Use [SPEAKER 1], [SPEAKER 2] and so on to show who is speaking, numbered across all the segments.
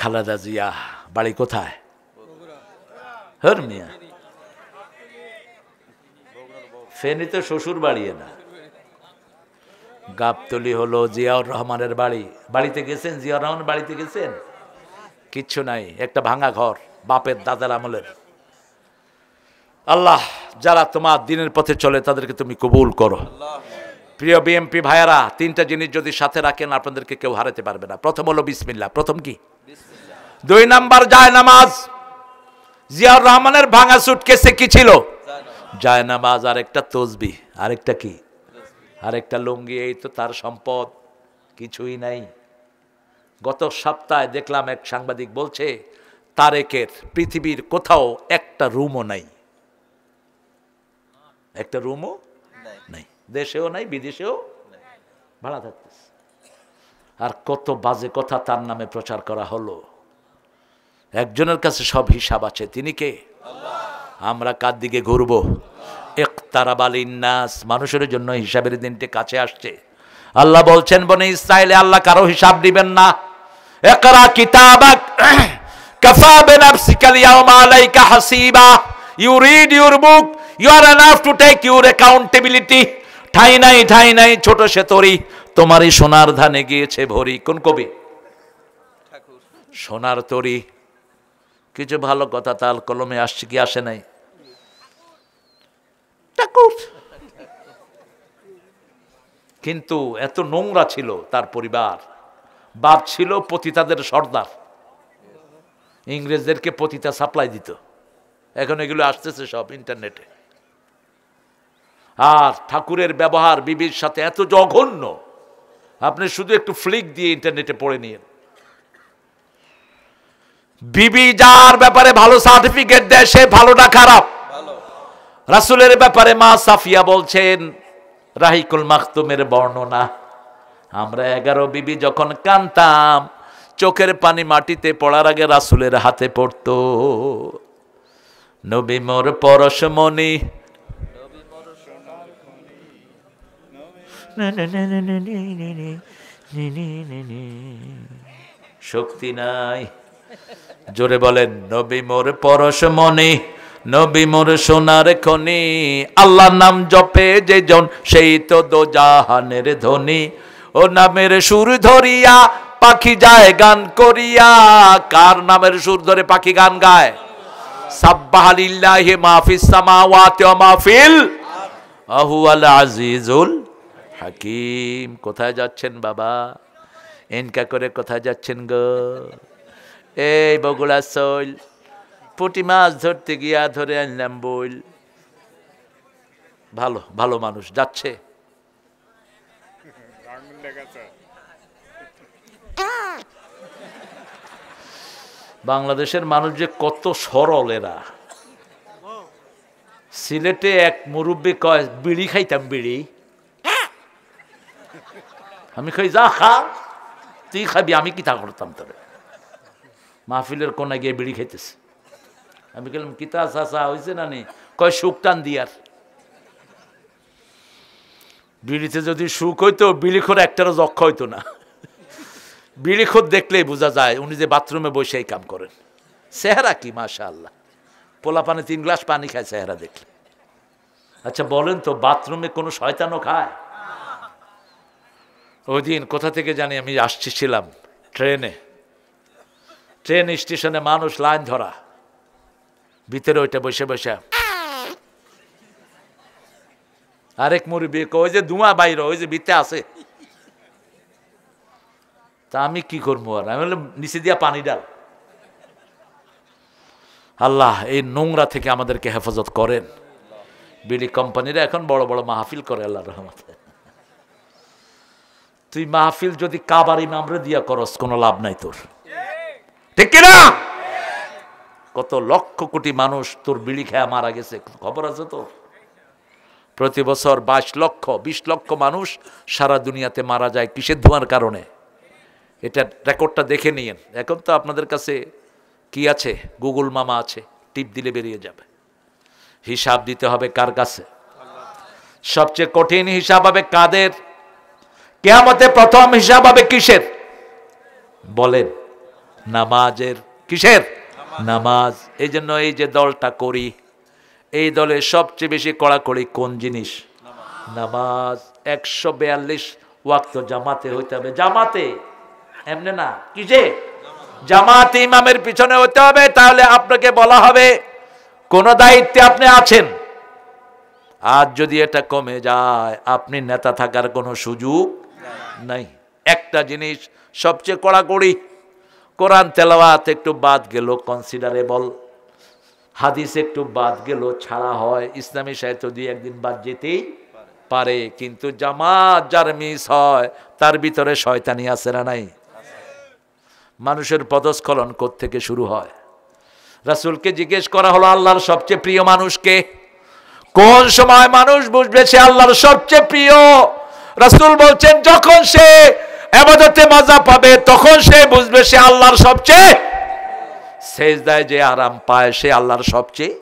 [SPEAKER 1] খালেদা জিয়া বাড়ি কোথায়? হর মিয়া, ফেনী তো শ্বশুর বাড়িয়ে না। গাবতলি হলো জিয়াউর রহমানের বাড়ি। বাড়িতে গেছেন? জিয়াউর রহমানের বাড়িতে গেছেন? কিচ্ছু নাই, একটা ভাঙা ঘর, বাপের দাদার আমলের। আল্লাহ যারা তোমার দিনের পথে চলে তাদেরকে তুমি কবুল করো। প্রিয় বিএমপি ভাইয়ারা, তিনটা জিনিস যদি সাথে রাখেন আপনাদেরকে কেউ হারাতে পারবে না। প্রথম হলো বিসমিল্লাহ। প্রথম কি? 2 নাম্বার যায় নামাজ। জিয়াউর রহমানের ভাঙা সুটকেসে কি ছিল? যায় নামাজ, আর একটা তসবিহ, আরেকটা কি? আরেকটা লুঙ্গি। এই তো তার সম্পদ, কিছুই নাই। গত সপ্তাহে দেখলাম এক সাংবাদিক বলছে তারেকের পৃথিবীর কোথাও একটা রুমও নাই, একটা রুমও নাই, দেশেও নাই বিদেশেও ভাড়া থাকতেছে। আর কত বাজে কথা তার নামে প্রচার করা হলো। একজনের কাছে সব হিসাব আছে, তিনি কে? আমরা কার দিকে ঘুরবো? ইকতারাবাল ইন্নাস, মানুষের জন্য হিসাবের দিনটি কাছে আসছে। আল্লাহ বলছেন বনি ইসরাইলে আল্লাহ কারো হিসাব দিবেন না। ইকরা কিতাবাক কাফা বিনাফসিকাল ইয়াওমা আলাইকা হাসিবা। You read your book, you are enough to take your accountability. ঠাই নাই ছোট সে তরি, তোমারই সোনার ধানে গিয়েছে ভরি। কোন কবি? সোনার তরি। কিছু ভালো কথা তাল কলমে আসছে কি আসে নাই? ঠাকুর। কিন্তু এত নোংরা ছিল তার পরিবার। বাপ ছিল পতিতাদের সর্দার, ইংরেজদেরকে পতিতা সাপ্লাই দিত। এখন এগুলো আসতেছে সব ইন্টারনেটে। আর ঠাকুরের ব্যবহার বিবির সাথে এত জঘন্য, আপনি শুধু একটু ফ্লিক দিয়ে ইন্টারনেটে পড়ে নিন। বিবি যার ব্যাপারে ভালো সার্টিফিকেট দেয় সে ভালো না খারাপ? রাসূলের ব্যাপারে মা সাফিয়া বলছেন, রাহিকুল মাখতুমের বর্ণনা, আমরা 11 বিবি যখন কাঁদতাম চোখের পানি মাটিতে পড়ার আগে রাসূলের হাতে পড়তো। নবী মোর পরশমণি, শক্তি নাই, জোরে বলেন, নবী মোর পরশমণি, নবী মোর সোনার খনি। আল্লাহর নাম জপে যে জন সেই তো দোজাহানের ধনী। ও নামের সুর ধরিয়া পাখি যায় গান করিয়া। কার নামের সুর ধরে পাখি গান গায়? সাব্বাহা লিল্লাহি মা ফিস সামাওয়াতি ওয়া মা ফিল আহুয়াল আজিজুল হাকিম। কোথায় যাচ্ছেন বাবা? এনকা করে কোথায় যাচ্ছেন গো? এই বগুড়া শৈল, পুঁটি মাছ ধরতে গিয়া ধরে আনলাম বইল। ভালো ভালো মানুষ যাচ্ছে। বাংলাদেশের মানুষ যে কত সরল এরা। সিলেটে এক মুরব্বী কয়, বিড়ি খাইতাম বিড়ি। আমি কই যা খা, তুই খাবি, আমি কি তা করতাম? তবে মাহফিলের কোনায় গিয়ে বিড়ি খাইতেছে। আমি বললাম কিতা চাচা হয়েছে না নি? কয় সুখ টান দিয়ার। বিড়িতে যদি সুখ হইতো বিড়িখোর একটারও যক্ষ হইতো না। বিড়িখোর দেখলেই বোঝা যায় উনি যে বাথরুমে বসে এই কাম করেন। চেহারা কি মাশাআল্লাহ, পোলা পানি 3 গ্লাস পানি খায় চেহারা দেখলে। আচ্ছা বলেন তো, বাথরুমে কোনো শয়তানও খায়? ওই দিন কোথা থেকে জানি আমি আসছিলাম ট্রেনে, ট্রেন স্টেশনে মানুষ লাইন ধরা, ভিতরে ওইটা বসে বসে আরেক মুরব্বি ওই যে ধোঁয়া বাইর, ওই যে ভিতরে আছে। তা আমি কি করবো? আর আমি বললাম নিচে দিয়া পানি ডাল। আল্লাহ এই নোংরা থেকে আমাদেরকে হেফাজত করেন। বিড়ি কোম্পানিরা এখন বড় বড় মাহফিল করে আল্লাহর রহমতে। তুই মাহফিল যদি কাবার ইমামরে দিয়া করস কোনো লাভ নাই তোর, ঠিক কিনা? কত লক্ষ কোটি মানুষ তোর বিড়ি খেয়ে মারা গেছে, খবর আছে তোর? প্রতি বছর 22 লক্ষ 20 লক্ষ মানুষ সারা দুনিয়াতে মারা যায় কিসের ধোঁয়ার কারণে? এটা রেকর্ডটা দেখে নিয়েন। এখন তো আপনাদের কাছে কি আছে? গুগল মামা আছে, টিপ দিলে বেরিয়ে যাবে। হিসাব দিতে হবে কার কাছে? সবচেয়ে কঠিন হিসাব হবে কাদের? কিয়ামতে প্রথম হিসাব হবে কিসের? বলেন। নামাজের। কিসের? নামাজ। এই জন্য এই যে দলটা করি, এই দলে সবচেয়ে বেশি কড়াকড়ি কোন জিনিস? নামাজ। 142 ওয়াক্ত জামাতে হইতে হবে। জামাতে, এমনি না। কিসে? জামাতে ইমামের পিছনে হইতে হবে। তাহলে আপনাকে বলা হবে কোন দায়িত্বে আপনি আছেন। আর যদি এটা কমে যায়, আপনি নেতা থাকার কোনো সুযোগ নাই। একটা জিনিস সবচেয়ে কড়াকড়ি, কোরআন তেলাওয়াত একটু বাদ গেল কনসিডারেবল, হাদিস একটু বাদ গেল ছাড়া হয়, ইসলামী সাহিত্য দিয়ে একদিন বাদ যেতেই পারে। কিন্তু জামাত যার মিস হয় তার ভিতরে শয়তানি আছে না নাই? মানুষের পদস্খলন কোত্থেকে শুরু হয়? রাসূলকে জিজ্ঞেস করা হলো আল্লাহর সবচেয়ে প্রিয় মানুষকে। কোন সময় মানুষ বুঝবে সে আল্লাহর সবচেয়ে প্রিয়? রাসূল বলছেন যখন সে ইবাদতে মজা পাবে তখন সে বুঝবে সে আল্লাহর সবচেয়ে, সেজদায় যে আরাম পায় সে আল্লাহর সবচেয়ে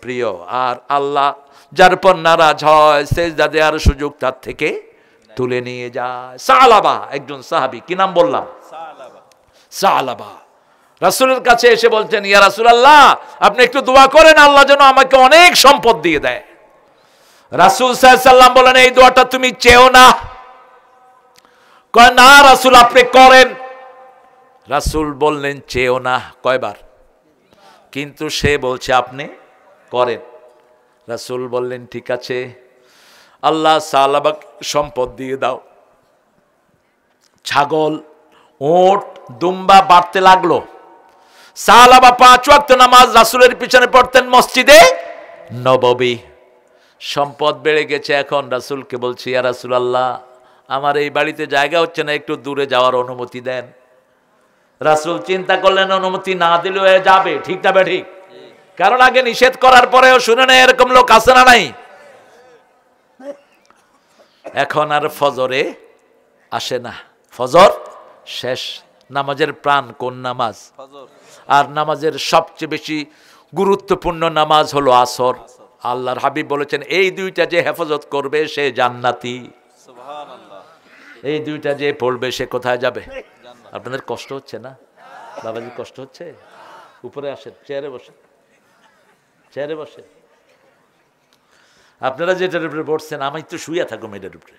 [SPEAKER 1] প্রিয়। আর আল্লাহ যার পর নারাজ হয় সেজদা দেওয়ার সুযোগ তার থেকে তুলে নিয়ে যায়। সালাবা একজন সাহাবী, কি নাম বললাম? সালাবা। রাসূলের কাছে এসে বলছেন ইয়া রাসূলুল্লাহ আপনি একটু দোয়া করেন আল্লাহ যেন আমাকে অনেক সম্পদ দিয়ে দেয়। রাসূল সাল্লাল্লাহু আলাইহি সাল্লাম বলেন এই দোয়াটা তুমি চেও না। কয় না রাসূল আপনি করেন। রাসূল বললেন চেও না। কয়বার? কিন্তু সে বলছে আপনি করেন। রাসূল বললেন ঠিক আছে, আল্লাহ সালাবাক সম্পদ দিয়ে দাও। ছাগল, ওট, দুম্বা বাড়তে লাগলো। সালাবা 5 ওয়াক্ত নামাজ রাসূলের পিছনে পড়তেন মসজিদে নববী। সম্পদ বেড়ে গেছে। এখন রাসূলকে বলছি ইয়া রাসূলুল্লাহ আমার এই বাড়িতে জায়গা হচ্ছে না, একটু দূরে যাওয়ার অনুমতি দেন। রাসূল চিন্তা করলেন অনুমতি না দিলেও যাবে, ঠিক না ঠিক? কারণ আগে নিষেধ করার পরেও শুনে না এরকম লোক আছে না নাই? এখন আর ফজরে আসে না, ফজর শেষ। নামাজের প্রাণ কোন নামাজ? আর নামাজের সবচেয়ে বেশি গুরুত্বপূর্ণ নামাজ হলো আসর। আল্লাহর হাবিব বলেছেন এই দুইটা যে হেফাজত করবে সে জান্নাতি। এই দুইটা যে পড়বে সে কোথায় যাবে? আপনাদের কষ্ট হচ্ছে না? বাবাজি কষ্ট হচ্ছে? উপরে আসেন, চেয়ারে বসেন, চেয়ারে বসেন। আপনারা যেটার উপরে বসছেন আমি তো শুয়ে থাকুম এটার উপরে।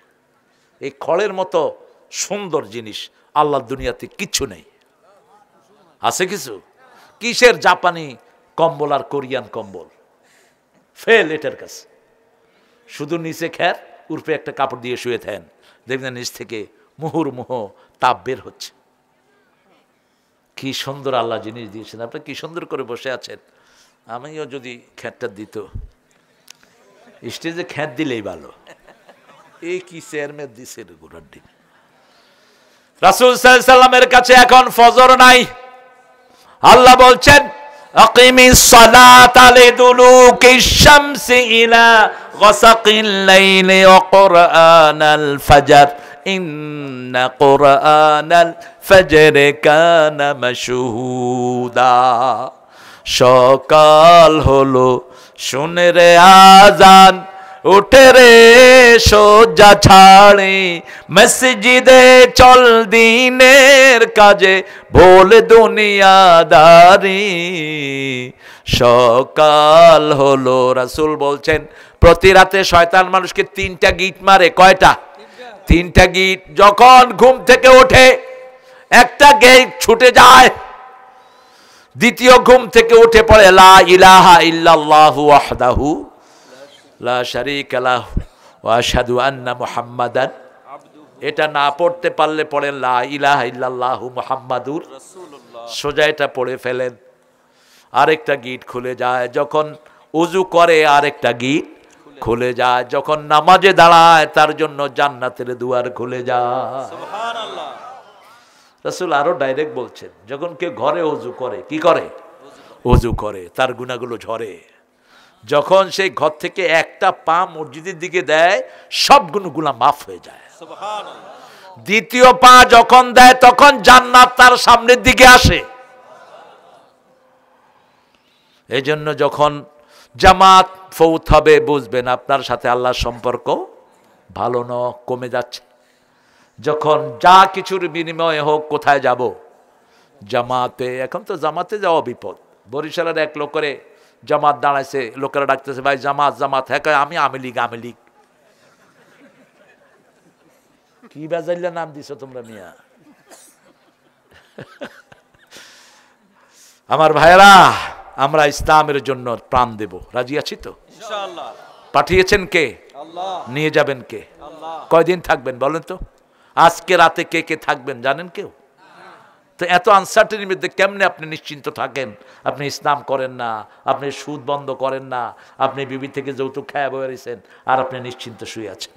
[SPEAKER 1] এই খড়ের মতো সুন্দর জিনিস আল্লাহর দুনিয়াতে কিচ্ছু নেই। আছে কিছু? কিসের জাপানি কম্বল আর কোরিয়ান কম্বল? ফেল এটার কাছে। শুধু নিচে খ্যার, উপরে একটা কাপড় দিয়ে শুয়ে থাকেন, দেখবেন নিচ থেকে মুহুর্মুহ তাপ বের হচ্ছে। কি সুন্দর আল্লাহ জিনিস দিয়েছেন, আপনি কি সুন্দর করে বসে আছেন। আমিও যদি খ্যাটটা দিত, স্টেজে খ্যাট দিলেই ভালো। এই কি চেয়ারম্যান দিছে গোড়ার দিন। রাসূল সাল্লাল্লাহু আলাইহি সাল্লামের কাছে এখন ফজর নাই। আল্লাহ বলছেন আকিমিস সালাতা লিদুলুকিশ শামসি ইলা গাসাকিল লাইলি ওয়া কুরআনাল ফাজর ইন্না কুরআনাল ফাজরি কানা মাশহুদা। সকাল হলো শুনে রে আজান, উঠে রে সোজা ছাড়ে, মসজিদে চল দিনের কাজে, ভোল দুনিয়াদারি। সকাল হলো। রাসূল বলছেন প্রতি রাতে শয়তান মানুষকে 3টা গিট মারে। কয়টা? 3টা গিট। যখন ঘুম থেকে ওঠে একটা গিট ছুটে যায়, দ্বিতীয় ঘুম থেকে উঠে পড়ে লা ইলাহা ইল্লাল্লাহু ওয়াহদাহু লা শারীকা লাহু ওয়া আশহাদু আন্না মুহাম্মাদান। এটা না পড়তে পারলে পড়েন লা ইলাহা ইল্লাল্লাহু মুহাম্মাদুর রাসূলুল্লাহ। সোজা এটা পড়ে ফেলেন, আরেকটা গিট খুলে যায়। যখন ওযু করে আরেকটা গিট খুলে যায়। যখন নামাজে দাঁড়ায় তার জন্য জান্নাতের দুয়ার খুলে যায়। সুবহানাল্লাহ। রাসূল আরো ডাইরেক্ট বলছেন যখন কেউ ঘরে ওযু করে, কি করে? ওযু করে, তার গুনাহগুলো ঝরে। যখন সেই ঘর থেকে একটা পা মসজিদের দিকে দেয় সব গুনাহগুলো মাফ হয়ে যায়। সুবহানাল্লাহ। দ্বিতীয় পা যখন দেয় তখন জান্নাত তার সামনের দিকে আসে। এজন্য যখন জামাত ফৌত হবে বুঝবেন আপনার সাথে আল্লাহর সম্পর্ক ভালো না, কমে যাচ্ছে। যখন যা কিছুর বিনিময়ে হোক কোথায় যাব? জামাতে, এখন তো জামাতে যাওয়া বিপদ। বরিশালের এক লোকেরে জামাত দাঁড়াইছে, লোকেরা ডাকতেছে ভাই জামাত জামাত, হ্যাঁ কয় আমি লীগ। কি বাজাইলা নাম দিছো তোমরা মিয়া? আমার ভাইরা, আমরা ইসলামের জন্য প্রাণ দেব, রাজি আছি তো?
[SPEAKER 2] ইনশাআল্লাহ।
[SPEAKER 1] পাঠিয়েছেন কে?
[SPEAKER 2] আল্লাহ।
[SPEAKER 1] নিয়ে যাবেন কে?
[SPEAKER 2] আল্লাহ।
[SPEAKER 1] কয়দিন থাকবেন বলেন তো? আজকে রাতে কে কে থাকবেন জানেন কেউ? তো এত আনসার্টেনির মধ্যে কেমনে আপনি নিশ্চিন্ত থাকেন? আপনি ইসলাম করেন না, আপনি সুদ বন্ধ করেন না, আপনি বিবি থেকে যৌতুক খায়া বেরিয়েছেন, আর আপনি নিশ্চিন্ত শুয়ে আছেন।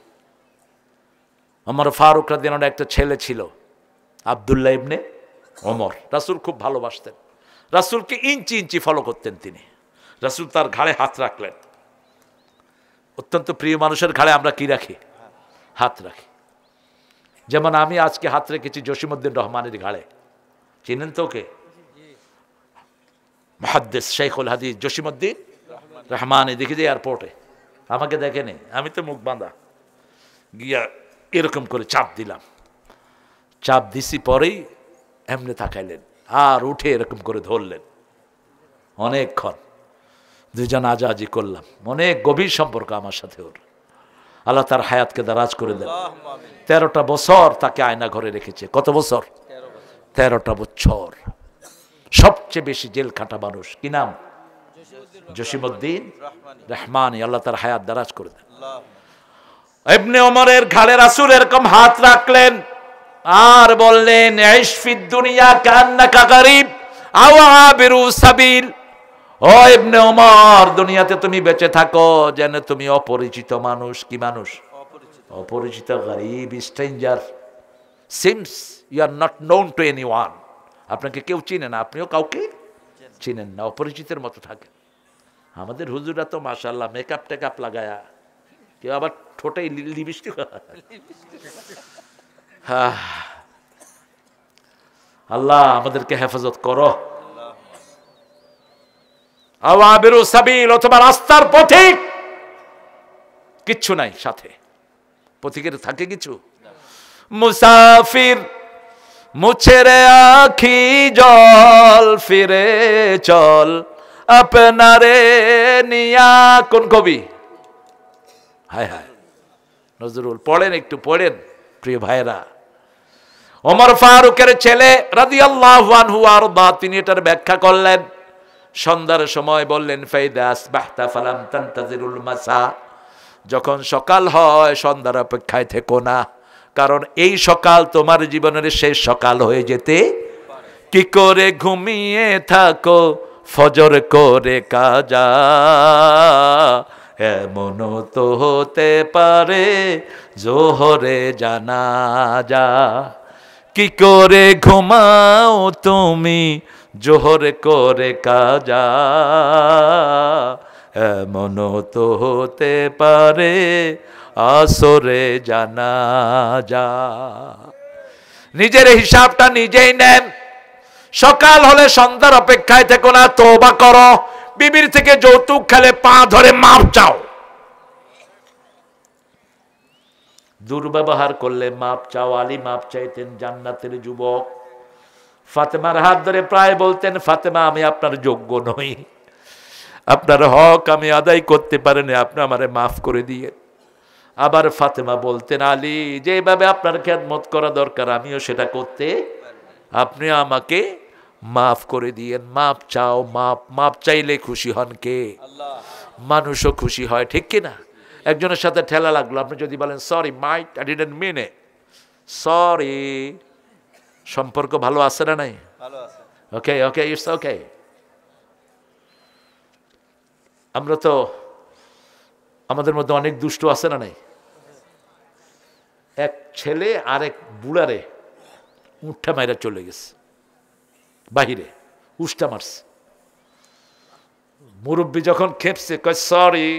[SPEAKER 1] আমার ফারুক রাদিয়াল্লাহু আনহু একটা ছেলে ছিল, আব্দুল্লাহ ইবনে ওমর। রাসূল খুব ভালোবাসতেন, রাসূলকে ইঞ্চি ইঞ্চি ফলো করতেন তিনি। রাসূল তার ঘাড়ে হাত রাখলেন। অত্যন্ত প্রিয় মানুষের ঘাড়ে আমরা কি রাখি? হাত রাখি। যেমন আমি আজকে হাত রেখেছি জসিমউদ্দিন রহমানের ঘাড়ে। চিনেন তো ওকে? মুহাদ্দিস শাইখুল হাদিস জসিমউদ্দিন রহমান। দেখি যে এয়ারপোর্টে আমাকে দেখেনি, আমি তো মুখ বাঁধা, গিয়া এরকম করে চাপ দিলাম। চাপ দিছি পরেই এমনি তাকাইলেন, আর উঠে এরকম করে ধরলেন। অনেকক্ষণ দুজন আজাজি করলাম, অনেক গভীর সম্পর্ক আমার সাথে ওর। আল্লাহ তার হায়াতকে দারাজ করে দেন। 13টা বছর তাকে আয়না ঘরে রেখেছে। কত বছর? 13টা বছর। সবচেয়ে বেশি জেল খাটা মানুষ কি নাম? জসিমউদ্দিন রহমানী। আল্লাহ তার হায়াত দারাজ করে দেন। ইবনে ওমরের ঘাড়ে রাসূল এরকম হাত রাখলেন আর বললেন, ইশ ফিদ দুনিয়া কান্নাকা গরীব আও আবিরু সাবিল। ও ইবনে ওমর, দুনিয়াতে তুমি বেঁচে থাকো যেন তুমি অপরিচিত মানুষ। কি মানুষ? অপরিচিত, গরীব, stranger. Seems you are not known to anyone. আপনাকে কেউ চিনে না, আপনিও কাউকে চিনেন না, অপরিচিতের মতো থাকেন। আমাদের হুজুরা তো মাশাআল্লাহ মেকআপ টেকআপ লাগায়া, কেউ আবার ঠোঁটে লিপস্টিক। আল্লাহ আমাদেরকে হেফাজত করো। আওয়াবিরু সাবিল, অথবা রাস্তার পথিক। কিচ্ছু নাই সাথে, পথিকের থাকে কিছু? মুসাফির মুছে রে আখি জল, ফিরে চল আপনারে নিয়া। কোন কবি? হায় হায়, নজরুল। পড়েন, একটু পড়েন প্রিয় ভাইরা। ওমর ফারুকের ছেলে রাদিয়াল্লাহু আনহু আরদা, তিনি এটার ব্যাখ্যা করলেন। সন্ধ্যার সময় বললেন, ফাইদা আসবাহতা ফালাম তানতাজিরুল মাসা, যখন সকাল হয় সন্ধ্যার অপেক্ষায় থেকো না, কারণ এই সকাল তোমার জীবনের শেষ সকাল হয়ে যেতে। কি করে ঘুমিয়ে থাকো ফজর করে কাজা, এমনও তো হতে পারে জোহরে জানাজা। কি করে ঘুমাও তুমি জোহর করে কাজা, এমনও তো হতে পারে আসরে জানাজা। নিজের হিসাবটা নিজেই নেন। সকাল হলে সন্ধ্যার অপেক্ষায় থেকো না, তওবা করো। বিবির থেকে যৌতুক খেলে পা ধরে মাপ চাও। দুর্ব্যবহার করলে মাপ চাও। আলী মাপ চাইতেন, জান্নাতের যুবক। ফাতেমার হাত ধরে প্রায় বলতেন, ফাতেমা আমি আপনার যোগ্য নই, আপনার হক আমি আদায় করতে পারিনি, আপনি আমারে মাফ করে দিয়ে। আবার ফাতেমা বলতেন, আলী যেভাবে আপনার খেদমত করা দরকার আমিও সেটা করতে, আপনি আমাকে মাফ করে দিয়েন। মাপ চাও, মাপ চাইলে খুশি হন কে? আল্লাহ। মানুষও খুশি হয়, ঠিক কিনা? একজনের সাথে ঠেলা লাগলো, আপনি যদি বলেন sorry mate, I didn't mean it, sorry, সম্পর্ক ভালো আছে না নাই? Okay okay, it's okay. আমরা তো, আমাদের মধ্যে অনেক দুষ্ট আছে না নাই? এক ছেলে আরেক বুড়ারে উঠা মাইরা চলে গেছে বাহিরে, উষ্টা মারছে। মুরব্বী যখন খেপছে কয় সরি,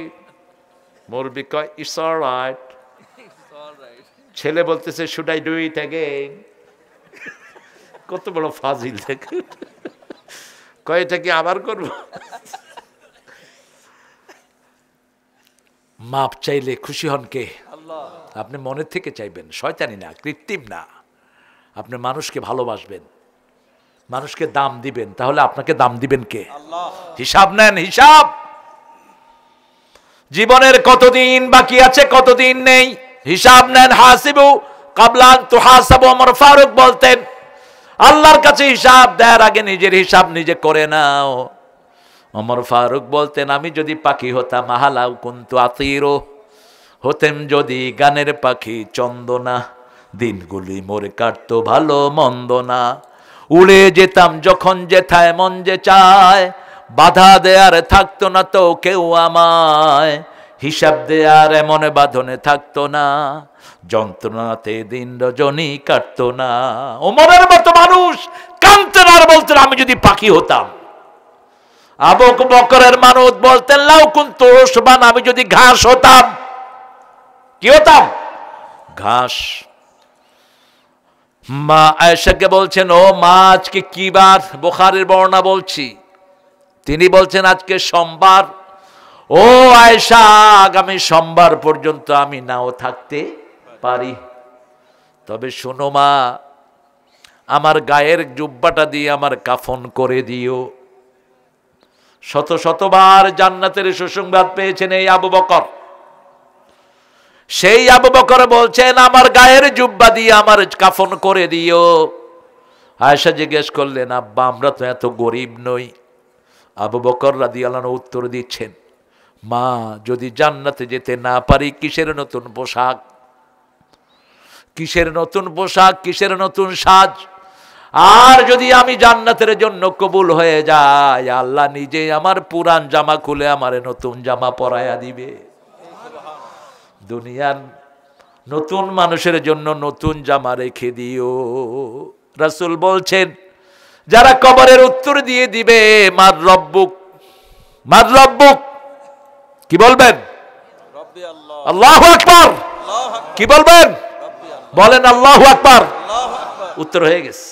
[SPEAKER 1] মুরব্বী কয় ইটস অলরাইট। ছেলে বলতেছে should I do it again? কত বড় ফাজিল দেখে, কয় এটা কি আবার করব? মাপ চাইলে খুশি হন কে? আল্লাহ। আপনি মনের থেকে চাইবেন, শয়তানি না, কৃত্রিম না। আপনি মানুষকে ভালোবাসবেন, মানুষকে দাম দিবেন, তাহলে আপনাকে দাম দিবেন কে? আল্লাহ। হিসাব নেন, হিসাব। জীবনের কতদিন বাকি আছে, কতদিন নেই, হিসাব নেন। হাসিবু কাবলা আন তুহাসাবু, ওমর ফারুক বলতেন আল্লাহর কাছে হিসাব দেওয়ার আগে নিজের হিসাব নিজে করে নাও। ওমর ফারুক বলতেন আমি যদি পাখি হতাম, আহালাউ কুনতু আতিরু, হতেম যদি গানের পাখি চন্দনা, দিনগুলি মোরে কাটতো ভালো মন্দ না, উড়ে যেতাম যখন যেথায় মন যে চায়, বাধা দেয়ার থাকতো না তো কেউ আমায়, হিসাব দেয়ার এমন বাঁধনে থাকতো না, যন্ত্রণাতে দিন রজনী কাটতো না। ওমরের মতো মানুষ কাঁদতেন আর বলতেন আমি যদি পাখি হতাম। আবু বকরের মানুষ বলতেন লাউ কুনতু উশবান, আমি যদি ঘাস হতাম। কি হতাম? ঘাস। মা আয়েশাকে বলছেন ও মা আজকে কি বার? বুখারীর বর্ণনা বলছি। তিনি বলছেন আজকে সোমবার। ও আয়েশা আগামী সোমবার পর্যন্ত আমি নাও থাকতে পারি, তবে শোনো মা, আমার গায়ের জুব্বাটা দিয়ে আমার কাফন করে দিও। শত শতবার জান্নাতের সুসংবাদ পেয়েছেন এই আবু বকর। সেই আবু বকর বলছেন আমার গায়ের জুব্বা দিয়ে আমার কাফন করে দিও। আয়েশা জিজ্ঞেস করলেন আব্বা আমরা তো এত গরিব নই। আবু বকর রাদিয়াল্লাহু আনহু উত্তর দিচ্ছেন মা যদি জান্নাতে যেতে না পারি কিসের নতুন পোশাক, কিসের নতুন পোশাক, কিসের নতুন সাজ? আর যদি আমি জান্নাতের জন্য কবুল হয়ে যাই, আল্লাহ নিজে আমার পুরান জামা খুলে আমার নতুন জামা পরাইয়া দিবে। দুনিয়ার নতুন মানুষের জন্য নতুন জামা রেখে দিও। রাসূল বলছেন যারা কবরের উত্তর দিয়ে দিবে মার রব্বুক, মার রব্বুক, কি বলবেন? রব্বি আল্লাহ। আল্লাহু আকবার। কি বলবেন? বলেন আল্লাহু আকবার। উত্তর হয়ে গেছে।